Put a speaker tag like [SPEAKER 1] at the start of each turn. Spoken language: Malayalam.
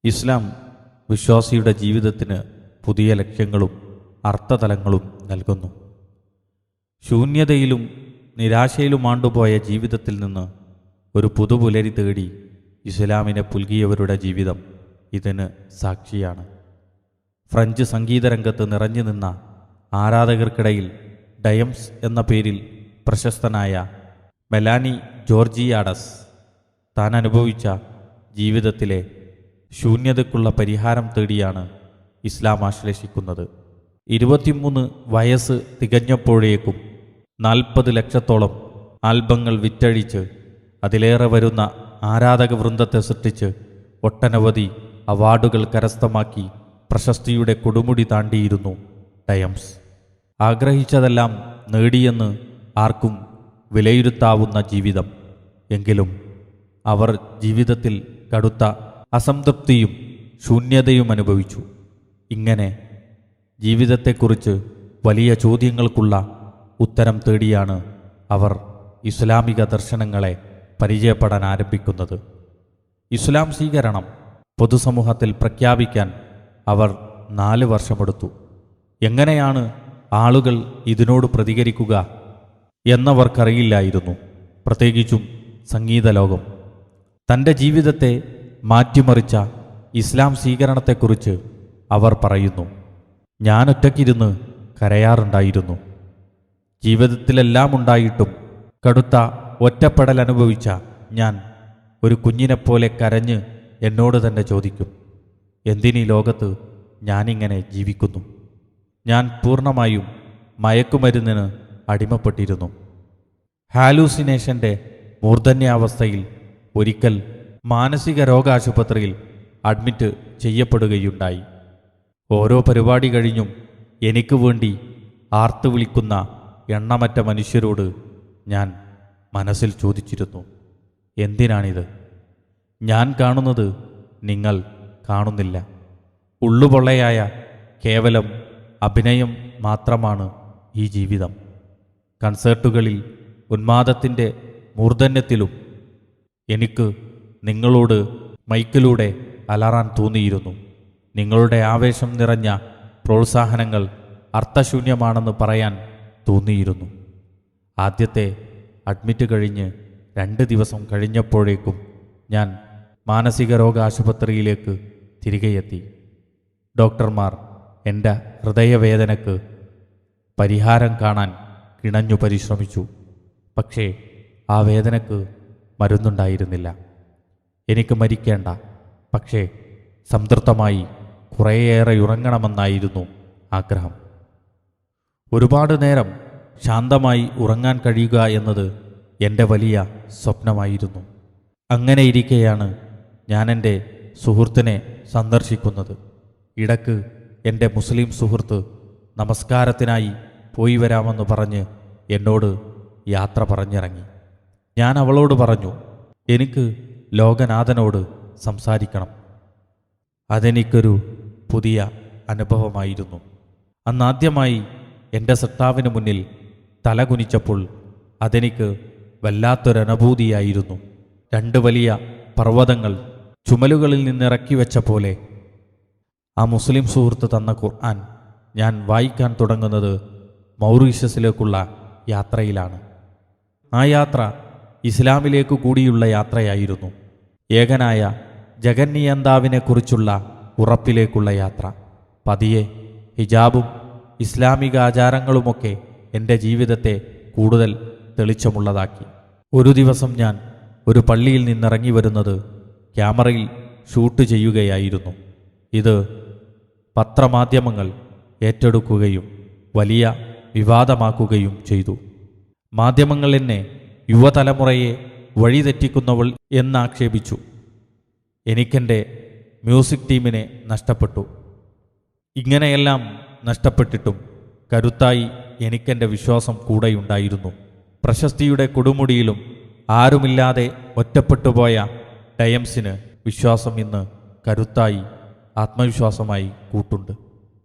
[SPEAKER 1] ഇസ്ലാം വിശ്വാസിയുടെ ജീവിതത്തിന് പുതിയ ലക്ഷ്യങ്ങളും അർത്ഥതലങ്ങളും നൽകുന്നു. ശൂന്യതയിലും നിരാശയിലും ആണ്ടുപോയ ജീവിതത്തിൽ നിന്ന് ഒരു പുതുപുലരി തേടി ഇസ്ലാമിനെ പുൽകിയവരുടെ ജീവിതം ഇതിന് സാക്ഷിയാണ്. ഫ്രഞ്ച് സംഗീതരംഗത്ത് നിറഞ്ഞു നിന്ന ആരാധകർക്കിടയിൽ ഡയംസ് എന്ന പേരിൽ പ്രശസ്തനായ മെലാനി ജോർജിയാഡസ് താൻ അനുഭവിച്ച ജീവിതത്തിലെ ശൂന്യതയ്ക്കുള്ള പരിഹാരം തേടിയാണ് ഇസ്ലാം ആശ്ലേഷിക്കുന്നത്. 23 വയസ്സ് തികഞ്ഞപ്പോഴേക്കും 40 ലക്ഷത്തോളം ആൽബങ്ങൾ വിറ്റഴിച്ച് അതിലേറെ വരുന്ന ആരാധക വൃന്ദത്തെ സൃഷ്ടിച്ച് ഒട്ടനവധി അവാർഡുകൾ കരസ്ഥമാക്കി പ്രശസ്തിയുടെ കൊടുമുടി താണ്ടിയിരുന്നു ഡയംസ്. ആഗ്രഹിച്ചതെല്ലാം നേടിയെന്ന് ആർക്കും വിലയിരുത്താവുന്ന ജീവിതം. എങ്കിലും അവർ ജീവിതത്തിൽ കടുത്ത അസംതൃപ്തിയും ശൂന്യതയും അനുഭവിച്ചു. ഇങ്ങനെ ജീവിതത്തെക്കുറിച്ച് വലിയ ചോദ്യങ്ങൾക്കുള്ള ഉത്തരം തേടിയാണ് അവർ ഇസ്ലാമിക ദർശനങ്ങളെ പരിചയപ്പെടാൻ ആരംഭിക്കുന്നത്. ഇസ്ലാം സ്വീകരണം പൊതുസമൂഹത്തിൽ പ്രഖ്യാപിക്കാൻ അവർ 4 വർഷമെടുത്തു. എങ്ങനെയാണ് ആളുകൾ ഇതിനോട് പ്രതികരിക്കുക എന്നവർക്കറിയില്ലായിരുന്നു. പ്രത്യേകിച്ചും സംഗീത ലോകം. തൻ്റെ ജീവിതത്തെ മാറ്റിമറിച്ച ഇസ്ലാം സ്വീകരണത്തെക്കുറിച്ച് അവർ പറയുന്നു. ഞാൻ ഒറ്റയ്ക്കിരുന്ന് കരയാറുണ്ടായിരുന്നു. ജീവിതത്തിലെല്ലാം ഉണ്ടായിട്ടും കടുത്ത ഒറ്റപ്പെടൽ അനുഭവിച്ച ഞാൻ ഒരു കുഞ്ഞിനെപ്പോലെ കരഞ്ഞ് എന്നോട് തന്നെ ചോദിക്കും, എന്തിനീ ലോകത്ത് ഞാനിങ്ങനെ ജീവിക്കുന്നു? ഞാൻ പൂർണ്ണമായും മയക്കുമരുന്നിന് അടിമപ്പെട്ടിരുന്നു. ഹാലൂസിനേഷൻ്റെ മൂർധന്യാവസ്ഥയിൽ ഒരിക്കൽ മാനസിക രോഗാശുപത്രിയിൽ അഡ്മിറ്റ് ചെയ്യപ്പെടുകയുണ്ടായി. ഓരോ പരിപാടി കഴിഞ്ഞും എനിക്ക് വേണ്ടി ആർത്തു വിളിക്കുന്ന എണ്ണമറ്റ മനുഷ്യരോട് ഞാൻ മനസ്സിൽ ചോദിച്ചിരുന്നു, എന്തിനാണിത്? ഞാൻ കാണുന്നത് നിങ്ങൾ കാണുന്നില്ല. ഉള്ളുപൊള്ളയായ കേവലം അഭിനയം മാത്രമാണ് ഈ ജീവിതം. കൺസേർട്ടുകളിൽ ഉന്മാദത്തിൻ്റെ മൂർധന്യത്തിലും എനിക്ക് നിങ്ങളോട് മൈക്കിലൂടെ അലറാൻ തോന്നിയിരുന്നു. നിങ്ങളുടെ ആവേശം നിറഞ്ഞ പ്രോത്സാഹനങ്ങൾ അർത്ഥശൂന്യമാണെന്ന് പറയാൻ തോന്നിയിരുന്നു. ആദ്യത്തെ അഡ്മിറ്റ് കഴിഞ്ഞ് 2 ദിവസം കഴിഞ്ഞപ്പോഴേക്കും ഞാൻ മാനസിക രോഗ ആശുപത്രിയിലേക്ക് തിരികെ എത്തി. ഡോക്ടർമാർ എൻ്റെ ഹൃദയവേദനയ്ക്ക് പരിഹാരം കാണാൻ കിണഞ്ഞു പരിശ്രമിച്ചു. പക്ഷേ ആ വേദനയ്ക്ക് മരുന്നുണ്ടായിരുന്നില്ല. എനിക്ക് മരിക്കേണ്ട, പക്ഷേ സംതൃപ്തമായി കുറേയേറെ ഉറങ്ങണമെന്നായിരുന്നു ആഗ്രഹം. ഒരുപാട് നേരം ശാന്തമായി ഉറങ്ങാൻ കഴിയുക എന്നത് എൻ്റെ വലിയ സ്വപ്നമായിരുന്നു. അങ്ങനെയിരിക്കെയാണ് ഞാൻ എൻ്റെ സുഹൃത്തിനെ സന്ദർശിക്കുന്നത്. ഇടക്ക് എൻ്റെ മുസ്ലിം സുഹൃത്ത് നമസ്കാരത്തിനായി പോയി വരാമെന്ന് പറഞ്ഞ് എന്നോട് യാത്ര പറഞ്ഞിറങ്ങി. ഞാൻ അവളോട് പറഞ്ഞു, എനിക്ക് ലോകനാഥനോട് സംസാരിക്കണം. അതെനിക്കൊരു പുതിയ അനുഭവമായിരുന്നു. അന്നാദ്യമായി എൻ്റെ സൃഷ്ടാവിന് മുന്നിൽ തലകുനിച്ചപ്പോൾ അതെനിക്ക് വല്ലാത്തൊരനുഭൂതിയായിരുന്നു. 2 വലിയ പർവ്വതങ്ങൾ ചുമലുകളിൽ നിന്നിറക്കി വെച്ച പോലെ ആ മുസ്ലിം സുഹൃത്ത് തന്ന ഖുർആൻ ഞാൻ വായിക്കാൻ തുടങ്ങുന്നത് മൗറീഷ്യസിലേക്കുള്ള യാത്രയിലാണ്. ആ യാത്ര ഇസ്ലാമിലേക്ക് കൂടിയുള്ള യാത്രയായിരുന്നു. ഏകനായ ജഗന്നിയന്താവിനെക്കുറിച്ചുള്ള ഉറപ്പിലേക്കുള്ള യാത്ര. പതിയെ ഹിജാബും ഇസ്ലാമിക ആചാരങ്ങളുമൊക്കെ എൻ്റെ ജീവിതത്തെ കൂടുതൽ തെളിച്ചമുള്ളതാക്കി. ഒരു ദിവസം ഞാൻ ഒരു പള്ളിയിൽ നിന്നിറങ്ങി വരുന്നത് ക്യാമറയിൽ ഷൂട്ട് ചെയ്യുകയായിരുന്നു. ഇത് പത്രമാധ്യമങ്ങൾ ഏറ്റെടുക്കുകയും വലിയ വിവാദമാക്കുകയും ചെയ്തു. മാധ്യമങ്ങൾ എന്നെ യുവതലമുറയെ വഴിതെറ്റിക്കുന്നവൾ എന്നാക്ഷേപിച്ചു. എനിക്കെൻ്റെ മ്യൂസിക് ടീമിനെ നഷ്ടപ്പെട്ടു. ഇങ്ങനെയെല്ലാം നഷ്ടപ്പെട്ടിട്ടും കരുത്തായി എനിക്കെൻ്റെ വിശ്വാസം കൂടെയുണ്ടായിരുന്നു. പ്രശസ്തിയുടെ കൊടുമുടിയിലും ആരുമില്ലാതെ ഒറ്റപ്പെട്ടുപോയ ഡയംസിന് വിശ്വാസം ഇന്ന് കരുത്തായി, ആത്മവിശ്വാസമായി കൂട്ടുണ്ട്.